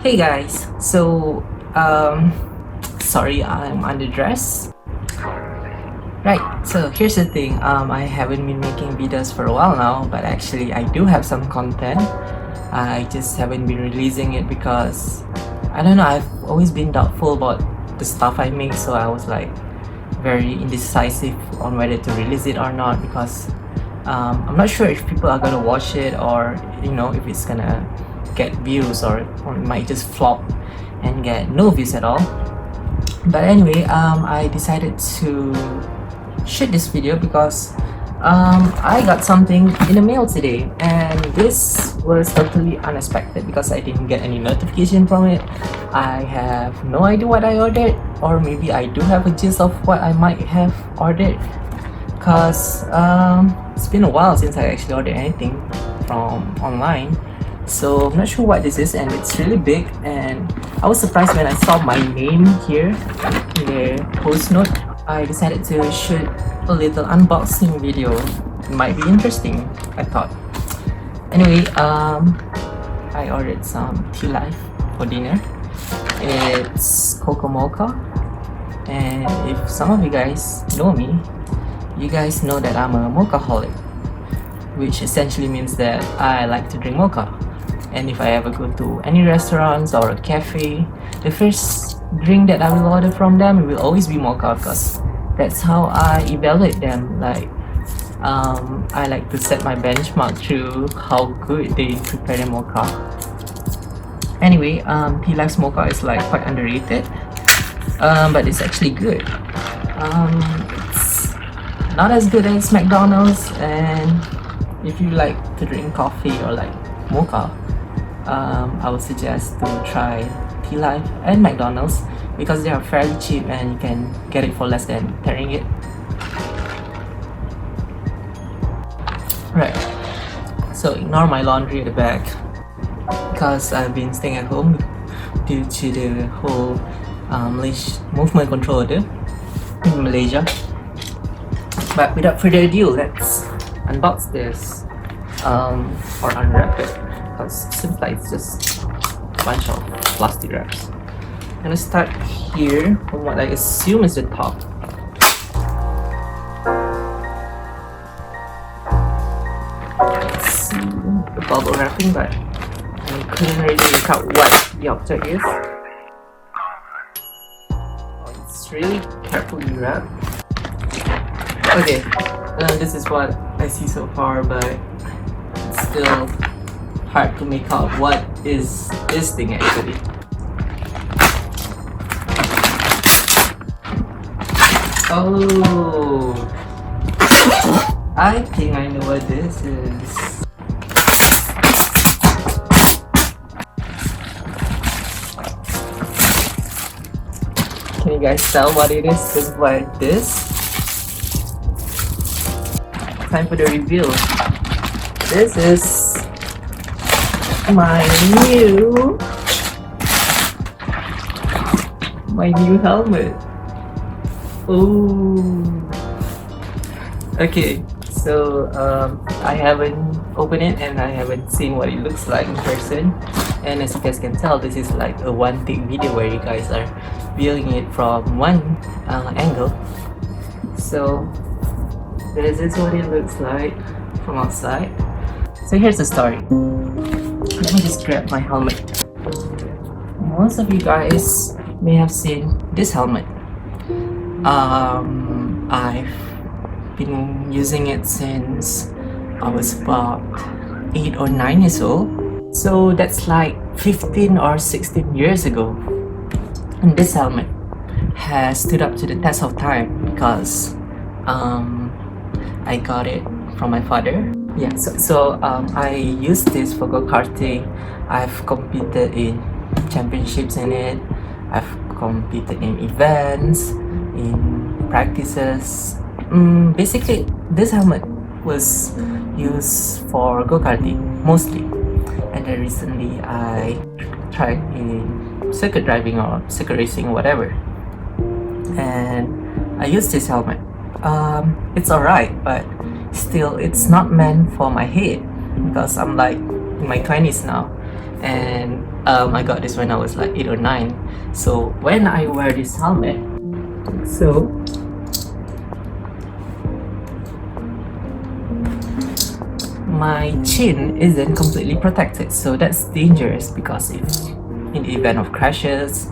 Hey guys, sorry I'm underdressed. Right, so here's the thing, I haven't been making videos for a while now, but actually I do have some content. I just haven't been releasing it because, I don't know, I've always been doubtful about the stuff I make, so I was like very indecisive on whether to release it or not because I'm not sure if people are gonna watch it or if it's gonna get views or it might just flop and get no views at all. But anyway, I decided to shoot this video because I got something in the mail today, and this was totally unexpected because I didn't get any notification from it. I have no idea what I ordered, or maybe I do have a gist of what I might have ordered because it's been a while since I actually ordered anything from online. So I'm not sure what this is, and it's really big, and I was surprised when I saw my name here in the post note. I decided to shoot a little unboxing video. It might be interesting, I thought. Anyway, I ordered some tea life for dinner. It's cocoa mocha, and if some of you guys know me, you guys know that I'm a mochaholic, which essentially means that I like to drink mocha. And if I ever go to any restaurants or a cafe, the first drink that I will order from them will always be mocha because that's how I evaluate them. Like, I like to set my benchmark through how good they prepare the mocha. Anyway, Tea Life's mocha is like quite underrated, but it's actually good. It's not as good as McDonald's, and if you like to drink coffee or like mocha, I would suggest to try Tea Life and McDonald's because they are fairly cheap and you can get it for less than 10 ringgit. Right, so ignore my laundry at the back because I've been staying at home due to the whole movement control order in Malaysia. But without further ado, let's unbox this or unwrap it because it seems like it's just a bunch of plastic wraps. I'm gonna start here from what I assume is the top. Let's see the bubble wrapping, but I couldn't really make out what the object is. Oh, it's really carefully wrapped. Okay, this is what I see so far, but it's still hard to make out what is this thing actually. Oh, I think I know what this is. Can you guys tell what it is? Just like this. Time for the reveal. This is my new helmet. Oh, okay. So I haven't opened it and I haven't seen what it looks like in person. And as you guys can tell, this is like a one take video where you guys are viewing it from one angle. So this is what it looks like from outside. So here's the story. Let me just grab my helmet. Most of you guys may have seen this helmet. I've been using it since I was about 8 or 9 years old. So that's like 15 or 16 years ago. And this helmet has stood up to the test of time because I got it from my father. Yeah, so I use this for go-karting. I've competed in championships in it. I've competed in events, in practices. Basically, this helmet was used for go-karting mostly. And then recently I tried in circuit driving or circuit racing, whatever. And I used this helmet. It's alright, but still it's not meant for my head because I'm like in my 20s now, and I got this when I was like 8 or 9. So when I wear this helmet, so my chin isn't completely protected, so that's dangerous because if in the event of crashes,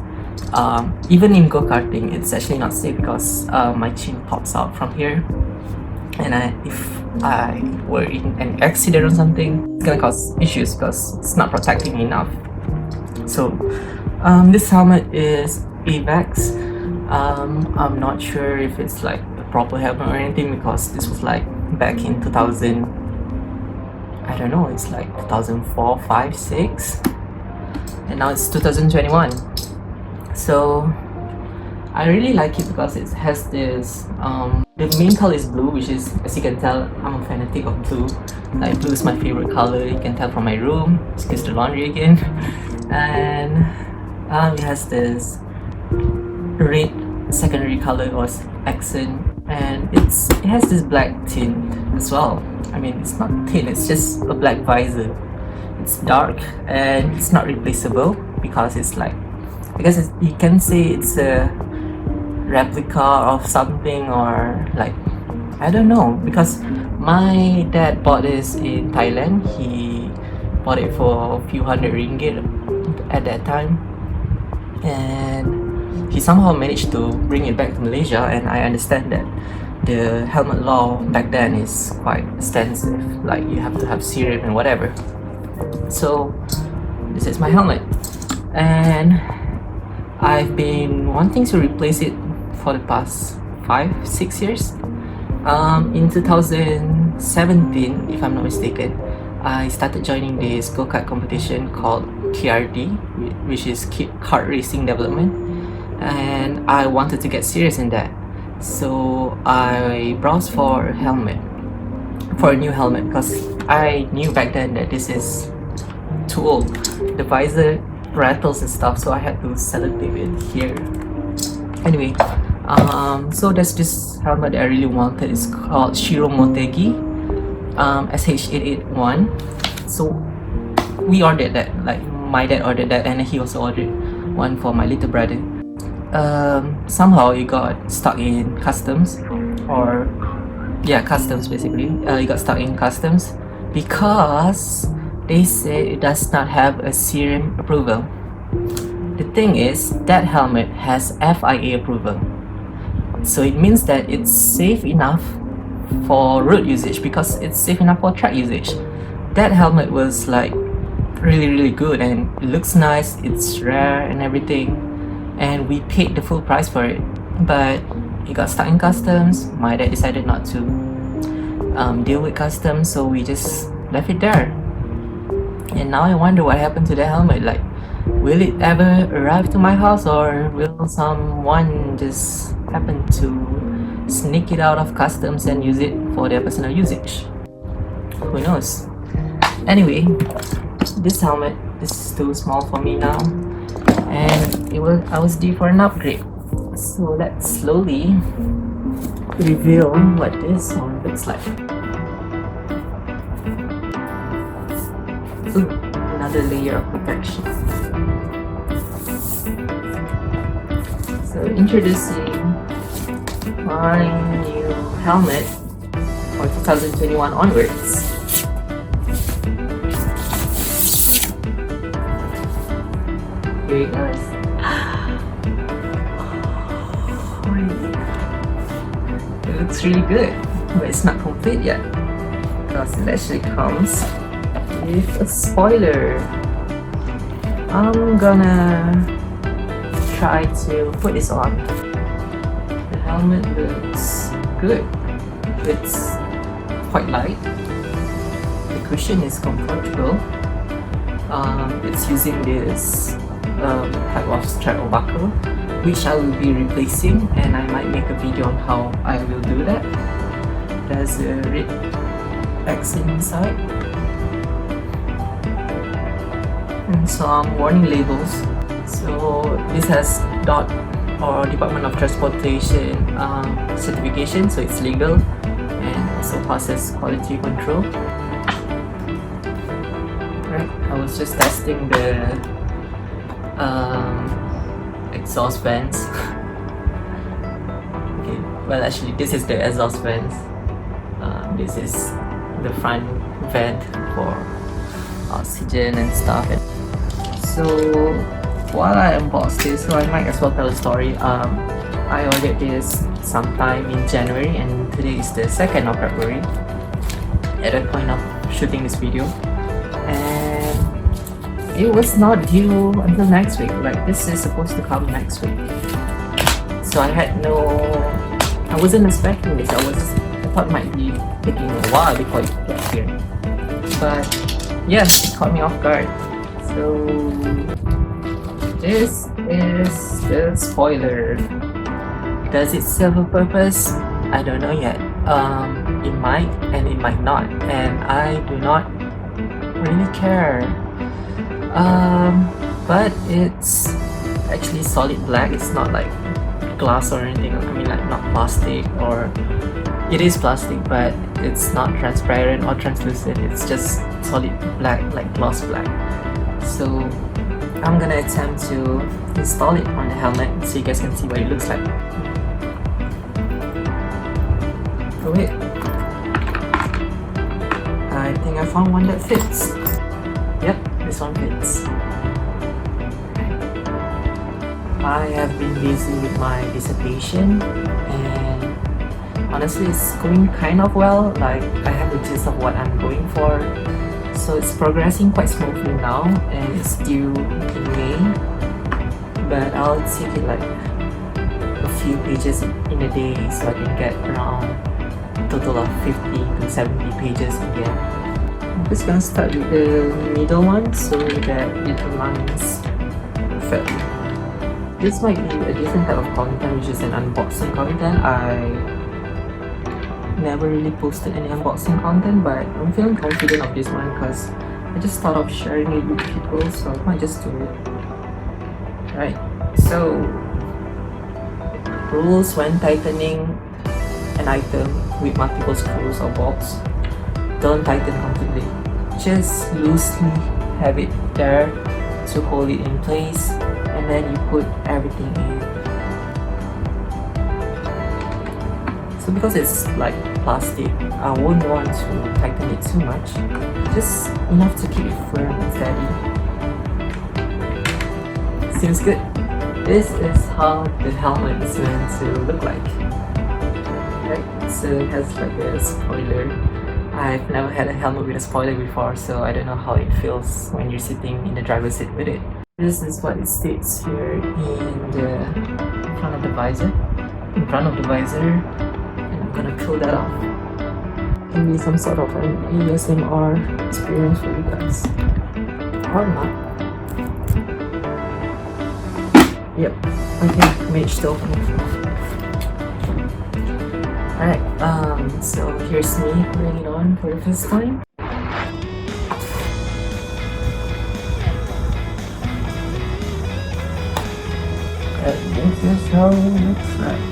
even in go-karting, it's actually not safe because my chin pops out from here, and if I were in an accident or something, it's gonna cause issues because it's not protecting me enough. So this helmet is AVAX. I'm not sure if it's like a proper helmet or anything because this was like back in 2000, I don't know, it's like 2004, 5, 6, and now it's 2021. So I really like it because it has this, the main color is blue, which is, as you can tell, I'm a fanatic of blue. Like blue is my favorite color, you can tell from my room. Excuse the laundry again. And it has this red secondary color or accent, and it has this black tint as well. I mean, it's not tint, it's just a black visor. It's dark and it's not replaceable because it's like, I guess you can say it's a replica of something, or like, I don't know, because my dad bought this in Thailand. He bought it for a few hundred ringgit at that time, and he somehow managed to bring it back to Malaysia. And I understand that the helmet law back then is quite extensive, like you have to have serum and whatever. So this is my helmet, and I've been wanting to replace it for the past 5-6 years. In 2017, if I'm not mistaken, I started joining this go-kart competition called KRD, which is Kart Racing Development, and I wanted to get serious in that. So I browsed for a new helmet, because I knew back then that this is too old. The visor rattles and stuff, so I had to selectivate it here. Anyway, so there's this helmet that I really wanted. It's called Shiro Motegi SH881. So we ordered that, like my dad ordered that, and he also ordered one for my little brother. Somehow it got stuck in customs, or yeah, customs basically. It got stuck in customs because they say it does not have a serum approval. The thing is, that helmet has FIA approval, so it means that it's safe enough for road usage because it's safe enough for track usage. That helmet was like really good, and it looks nice, it's rare and everything, and we paid the full price for it, but it got stuck in customs. My dad decided not to deal with customs, so we just left it there. And now I wonder what happened to the helmet. Like, will it ever arrive to my house, or will someone just happen to sneak it out of customs and use it for their personal usage? Who knows? Anyway, this helmet is too small for me now, and I was due for an upgrade. So let's slowly reveal what this one looks like. Ooh, another layer of protection. So introducing my new helmet for 2021 onwards. Here it goes. It looks really good, but it's not complete yet because it actually comes with a spoiler. I'm gonna try to put this on. The helmet looks good. It's quite light. The cushion is comfortable. It's using this type of strap or buckle, which I will be replacing, and I might make a video on how I will do that. There's a red accent inside and some warning labels. So this has DOT, or Department of Transportation certification, so it's legal and also passes quality control. Right, I was just testing the exhaust fans. Okay, well actually this is the exhaust fans. This is the front vent for oxygen and stuff. So while I unbox this, so I might as well tell a story. I ordered this sometime in January and today is the 2nd of February at the point of shooting this video, and it was not due until next week. Like, this is supposed to come next week, so I wasn't expecting this. I thought it might be taking a while before it gets here, but yeah, it caught me off guard. So this is the spoiler. Does it serve a purpose? I don't know yet. It might and it might not, and I do not really care. But it's actually solid black. It's not like glass or anything. I mean, like, not plastic, or it is plastic, but it's not transparent or translucent. It's just solid black, like gloss black. So I'm gonna attempt to install it on the helmet so you guys can see what it looks like. Oh wait, I think I found one that fits. Yep, this one fits. I have been busy with my dissertation, and honestly it's going kind of well. Like, I have the gist of what I'm going for, so it's progressing quite smoothly now, and it's due in May, but I'll take it like a few pages in a day so I can get around a total of 50 to 70 pages in the end. I'm just gonna start with the middle one so that it aligns perfectly. This might be a different type of content, which is an unboxing content. I never really posted any unboxing content, but I'm feeling confident of this one because I just thought of sharing it with people, so I might just do it. Right, so rules when tightening an item with multiple screws or bolts: don't tighten completely, just loosely have it there to hold it in place, and then you put everything in. So because it's like plastic, I wouldn't want to tighten it too much, just enough to keep it firm and steady. Seems good. This is how the helmet is meant to look like. Right, so it has like a spoiler. I've never had a helmet with a spoiler before, so I don't know how it feels when you're sitting in the driver's seat with it. This is what it states here in front of the visor. In front of the visor, and I'm gonna pull that off. It can be some sort of an ASMR experience for you guys, or not. Yep. Okay, managed to open it. Alright, so here's me putting it on for the first time. This is how it looks like.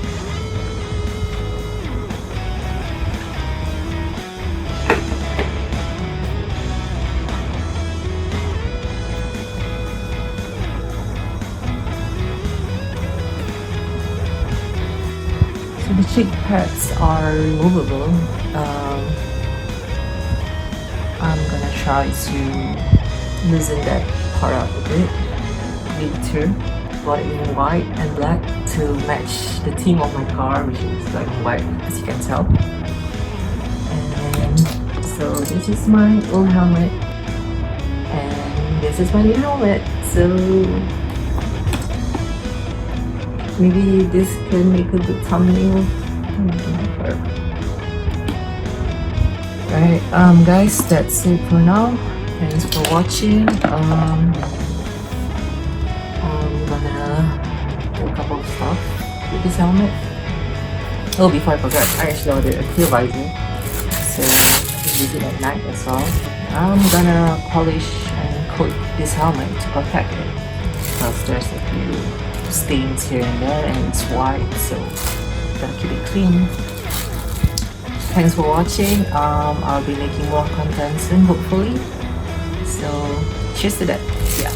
So the cheek pads are removable. I'm gonna try to loosen that part up a bit later. Got it in white and black to match the theme of my car, which is black and white, as you can tell. And so this is my old helmet, and this is my new helmet. So maybe this can make a good thumbnail. Alright, guys, that's it for now. Thanks for watching. I'm gonna do a couple of stuff with this helmet. Oh, before I forget, I actually ordered a clear visor, so I can use it at night as well. I'm gonna polish and coat this helmet to protect it, because there's a few stains here and there, and it's white, so gotta keep it clean. Thanks for watching. I'll be making more content soon, hopefully. So cheers to that. Yeah.